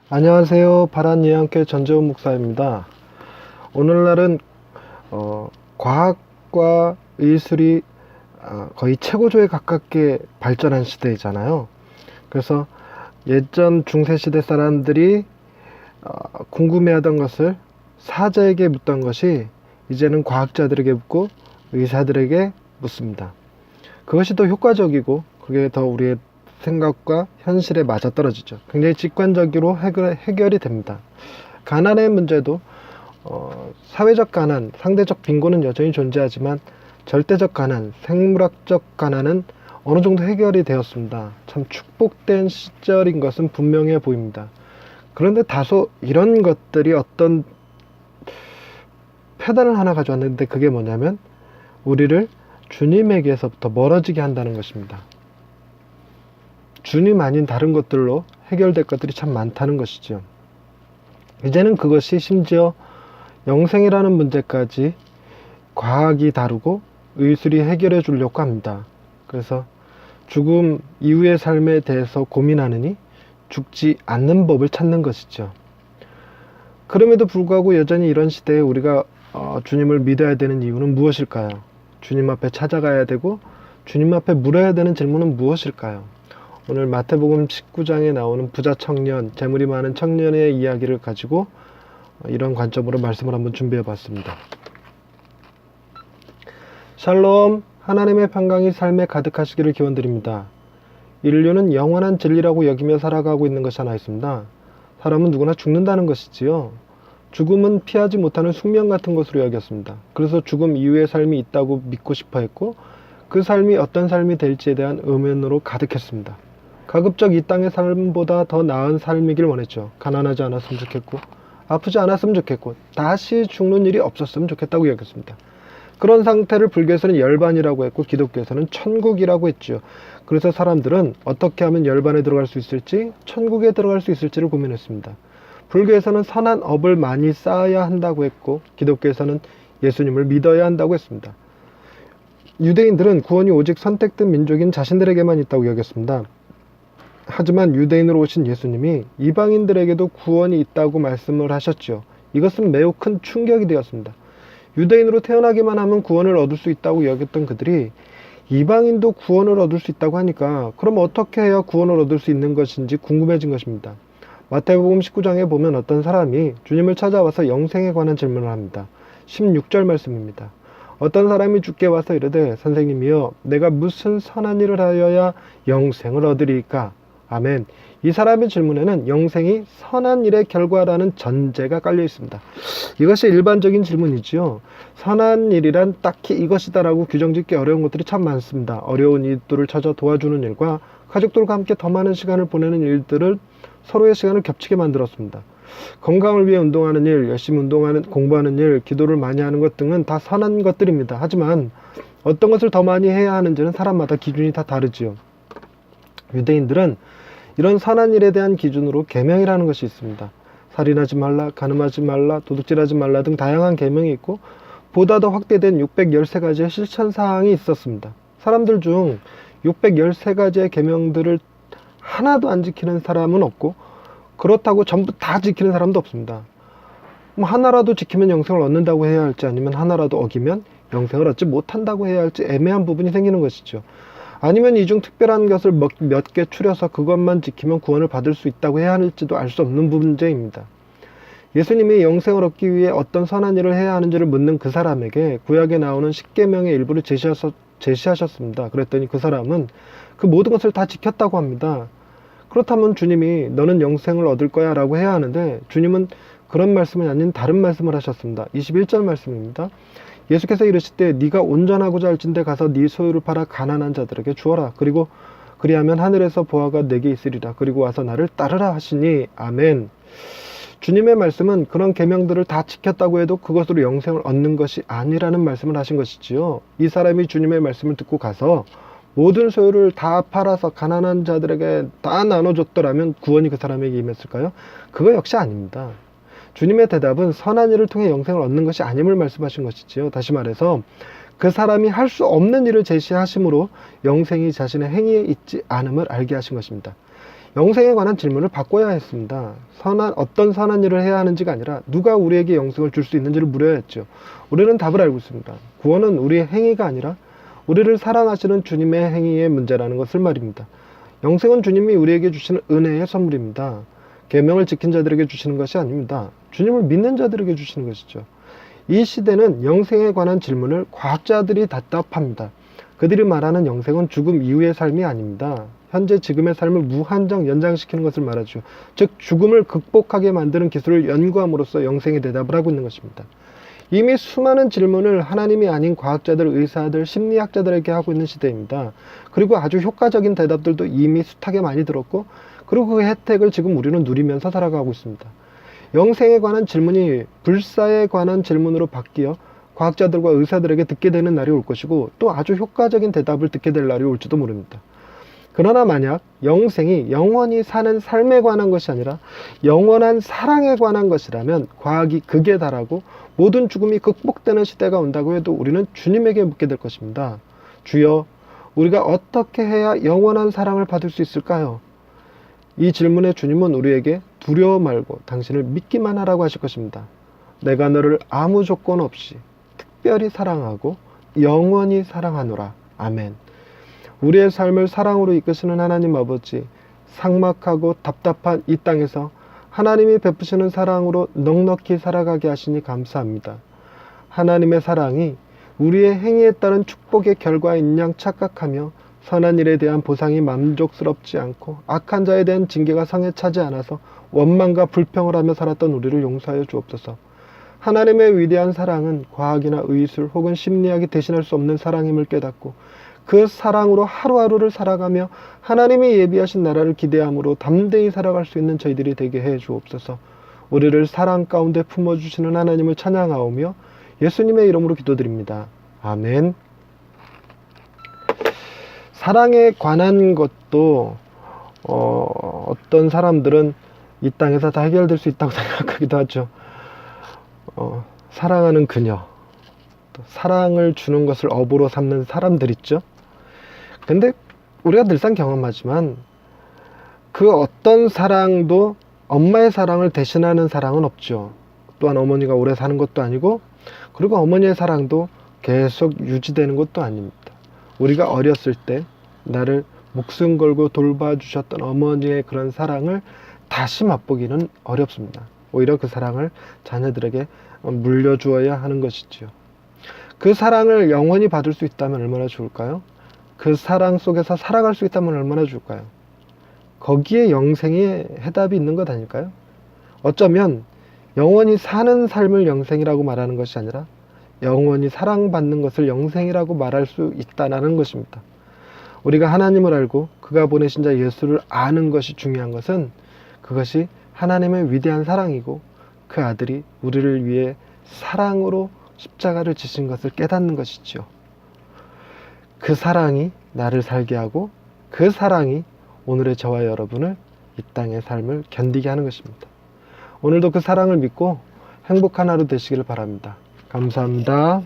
안녕하세요. 바란예언교회 전재훈 목사입니다. 오늘날은 과학과 의술이 거의 최고조에 가깝게 발전한 시대잖아요. 그래서 예전 중세시대 사람들이 궁금해하던 것을 사자에게 묻던 것이 이제는 과학자들에게 묻고 의사들에게 묻습니다. 그것이 더 효과적이고 그게 더 우리의 생각과 현실에 맞아떨어지죠. 굉장히 직관적으로 해결이 됩니다. 가난의 문제도 사회적 가난, 상대적 빈곤은 여전히 존재하지만 절대적 가난, 생물학적 가난은 어느 정도 해결이 되었습니다. 참 축복된 시절인 것은 분명해 보입니다. 그런데 다소 이런 것들이 어떤 폐단을 하나 가져왔는데, 그게 뭐냐면 우리를 주님에게서부터 멀어지게 한다는 것입니다. 주님 아닌 다른 것들로 해결될 것들이 참 많다는 것이죠. 이제는 그것이 심지어 영생이라는 문제까지 과학이 다루고 의술이 해결해 주려고 합니다. 그래서 죽음 이후의 삶에 대해서 고민하느니 죽지 않는 법을 찾는 것이죠. 그럼에도 불구하고 여전히 이런 시대에 우리가 주님을 믿어야 되는 이유는 무엇일까요? 주님 앞에 찾아가야 되고 주님 앞에 물어야 되는 질문은 무엇일까요? 오늘 마태복음 19장에 나오는 부자 청년, 재물이 많은 청년의 이야기를 가지고 이런 관점으로 말씀을 한번 준비해 봤습니다. 샬롬, 하나님의 평강이 삶에 가득하시기를 기원드립니다. 인류는 영원한 진리라고 여기며 살아가고 있는 것이 하나 있습니다. 사람은 누구나 죽는다는 것이지요. 죽음은 피하지 못하는 숙명 같은 것으로 여겼습니다. 그래서 죽음 이후의 삶이 있다고 믿고 싶어 했고, 그 삶이 어떤 삶이 될지에 대한 의문으로 가득했습니다. 가급적 이 땅의 삶보다 더 나은 삶이길 원했죠. 가난하지 않았으면 좋겠고, 아프지 않았으면 좋겠고, 다시 죽는 일이 없었으면 좋겠다고 여겼습니다. 그런 상태를 불교에서는 열반이라고 했고, 기독교에서는 천국이라고 했죠. 그래서 사람들은 어떻게 하면 열반에 들어갈 수 있을지, 천국에 들어갈 수 있을지를 고민했습니다. 불교에서는 선한 업을 많이 쌓아야 한다고 했고, 기독교에서는 예수님을 믿어야 한다고 했습니다. 유대인들은 구원이 오직 선택된 민족인 자신들에게만 있다고 여겼습니다. 하지만 유대인으로 오신 예수님이 이방인들에게도 구원이 있다고 말씀을 하셨죠. 이것은 매우 큰 충격이 되었습니다. 유대인으로 태어나기만 하면 구원을 얻을 수 있다고 여겼던 그들이 이방인도 구원을 얻을 수 있다고 하니까, 그럼 어떻게 해야 구원을 얻을 수 있는 것인지 궁금해진 것입니다. 마태복음 19장에 보면 어떤 사람이 주님을 찾아와서 영생에 관한 질문을 합니다. 16절 말씀입니다. 어떤 사람이 주께 와서 이르되, 선생님이여, 내가 무슨 선한 일을 하여야 영생을 얻으리이까? 아멘. 이 사람의 질문에는 영생이 선한 일의 결과라는 전제가 깔려 있습니다. 이것이 일반적인 질문이지요. 선한 일이란 딱히 이것이다라고 규정짓기 어려운 것들이 참 많습니다. 어려운 이들을 찾아 도와주는 일과 가족들과 함께 더 많은 시간을 보내는 일들을 서로의 시간을 겹치게 만들었습니다. 건강을 위해 운동하는 일, 열심히 공부하는 일, 기도를 많이 하는 것 등은 다 선한 것들입니다. 하지만 어떤 것을 더 많이 해야 하는지는 사람마다 기준이 다 다르지요. 유대인들은 이런 선한 일에 대한 기준으로 계명이라는 것이 있습니다. 살인하지 말라, 가늠하지 말라, 도둑질하지 말라 등 다양한 계명이 있고, 보다 더 확대된 613가지의 실천사항이 있었습니다. 사람들 중 613가지의 계명들을 하나도 안 지키는 사람은 없고, 그렇다고 전부 다 지키는 사람도 없습니다. 하나라도 지키면 영생을 얻는다고 해야 할지, 아니면 하나라도 어기면 영생을 얻지 못한다고 해야 할지 애매한 부분이 생기는 것이죠. 아니면 이 중 특별한 것을 몇 개 추려서 그것만 지키면 구원을 받을 수 있다고 해야 할지도 알 수 없는 문제입니다. 예수님이 영생을 얻기 위해 어떤 선한 일을 해야 하는지를 묻는 그 사람에게 구약에 나오는 10계명의 일부를 제시하셨습니다. 그랬더니 그 사람은 그 모든 것을 다 지켰다고 합니다. 그렇다면 주님이 너는 영생을 얻을 거야 라고 해야 하는데, 주님은 그런 말씀이 아닌 다른 말씀을 하셨습니다. 21절 말씀입니다. 예수께서 이르시되 네가 온전하고자 할진대 가서 네 소유를 팔아 가난한 자들에게 주어라. 그리고 그리하면 하늘에서 보화가 내게 있으리라. 그리고 와서 나를 따르라 하시니. 아멘. 주님의 말씀은 그런 계명들을 다 지켰다고 해도 그것으로 영생을 얻는 것이 아니라는 말씀을 하신 것이지요. 이 사람이 주님의 말씀을 듣고 가서 모든 소유를 다 팔아서 가난한 자들에게 다 나눠줬더라면 구원이 그 사람에게 임했을까요? 그거 역시 아닙니다. 주님의 대답은 선한 일을 통해 영생을 얻는 것이 아님을 말씀하신 것이지요. 다시 말해서 그 사람이 할 수 없는 일을 제시하심으로 영생이 자신의 행위에 있지 않음을 알게 하신 것입니다. 영생에 관한 질문을 바꿔야 했습니다. 어떤 선한 일을 해야 하는지가 아니라 누가 우리에게 영생을 줄 수 있는지를 물어야 했죠. 우리는 답을 알고 있습니다. 구원은 우리의 행위가 아니라 우리를 사랑하시는 주님의 행위의 문제라는 것을 말입니다. 영생은 주님이 우리에게 주시는 은혜의 선물입니다. 계명을 지킨 자들에게 주시는 것이 아닙니다. 주님을 믿는 자들에게 주시는 것이죠. 이 시대는 영생에 관한 질문을 과학자들이 답답합니다. 그들이 말하는 영생은 죽음 이후의 삶이 아닙니다. 현재 지금의 삶을 무한정 연장시키는 것을 말하죠. 즉 죽음을 극복하게 만드는 기술을 연구함으로써 영생의 대답을 하고 있는 것입니다. 이미 수많은 질문을 하나님이 아닌 과학자들, 의사들, 심리학자들에게 하고 있는 시대입니다. 그리고 아주 효과적인 대답들도 이미 숱하게 많이 들었고, 그리고 그 혜택을 지금 우리는 누리면서 살아가고 있습니다. 영생에 관한 질문이 불사에 관한 질문으로 바뀌어 과학자들과 의사들에게 듣게 되는 날이 올 것이고, 또 아주 효과적인 대답을 듣게 될 날이 올지도 모릅니다. 그러나 만약 영생이 영원히 사는 삶에 관한 것이 아니라 영원한 사랑에 관한 것이라면 과학이 극에 달하고 모든 죽음이 극복되는 시대가 온다고 해도 우리는 주님에게 묻게 될 것입니다. 주여, 우리가 어떻게 해야 영원한 사랑을 받을 수 있을까요? 이 질문에 주님은 우리에게 두려워 말고 당신을 믿기만 하라고 하실 것입니다. 내가 너를 아무 조건 없이 특별히 사랑하고 영원히 사랑하노라. 아멘. 우리의 삶을 사랑으로 이끄시는 하나님 아버지, 삭막하고 답답한 이 땅에서 하나님이 베푸시는 사랑으로 넉넉히 살아가게 하시니 감사합니다. 하나님의 사랑이 우리의 행위에 따른 축복의 결과인 양 착각하며 선한 일에 대한 보상이 만족스럽지 않고 악한 자에 대한 징계가 성에 차지 않아서 원망과 불평을 하며 살았던 우리를 용서하여 주옵소서. 하나님의 위대한 사랑은 과학이나 의술 혹은 심리학이 대신할 수 없는 사랑임을 깨닫고 그 사랑으로 하루하루를 살아가며 하나님이 예비하신 나라를 기대함으로 담대히 살아갈 수 있는 저희들이 되게 해 주옵소서. 우리를 사랑 가운데 품어주시는 하나님을 찬양하오며 예수님의 이름으로 기도드립니다. 아멘. 사랑에 관한 것도 어떤 사람들은 이 땅에서 다 해결될 수 있다고 생각하기도 하죠. 사랑하는 그녀, 또 사랑을 주는 것을 업으로 삼는 사람들 있죠. 근데 우리가 늘상 경험하지만 그 어떤 사랑도 엄마의 사랑을 대신하는 사랑은 없죠. 또한 어머니가 오래 사는 것도 아니고, 그리고 어머니의 사랑도 계속 유지되는 것도 아닙니다. 우리가 어렸을 때 나를 목숨 걸고 돌봐주셨던 어머니의 그런 사랑을 다시 맛보기는 어렵습니다. 오히려 그 사랑을 자녀들에게 물려주어야 하는 것이지요. 그 사랑을 영원히 받을 수 있다면 얼마나 좋을까요? 그 사랑 속에서 살아갈 수 있다면 얼마나 좋을까요? 거기에 영생의 해답이 있는 것 아닐까요? 어쩌면 영원히 사는 삶을 영생이라고 말하는 것이 아니라 영원히 사랑받는 것을 영생이라고 말할 수 있다는 것입니다. 우리가 하나님을 알고 그가 보내신 자 예수를 아는 것이 중요한 것은 그것이 하나님의 위대한 사랑이고 그 아들이 우리를 위해 사랑으로 십자가를 지신 것을 깨닫는 것이지요. 그 사랑이 나를 살게 하고 그 사랑이 오늘의 저와 여러분을 이 땅의 삶을 견디게 하는 것입니다. 오늘도 그 사랑을 믿고 행복한 하루 되시기를 바랍니다. 감사합니다.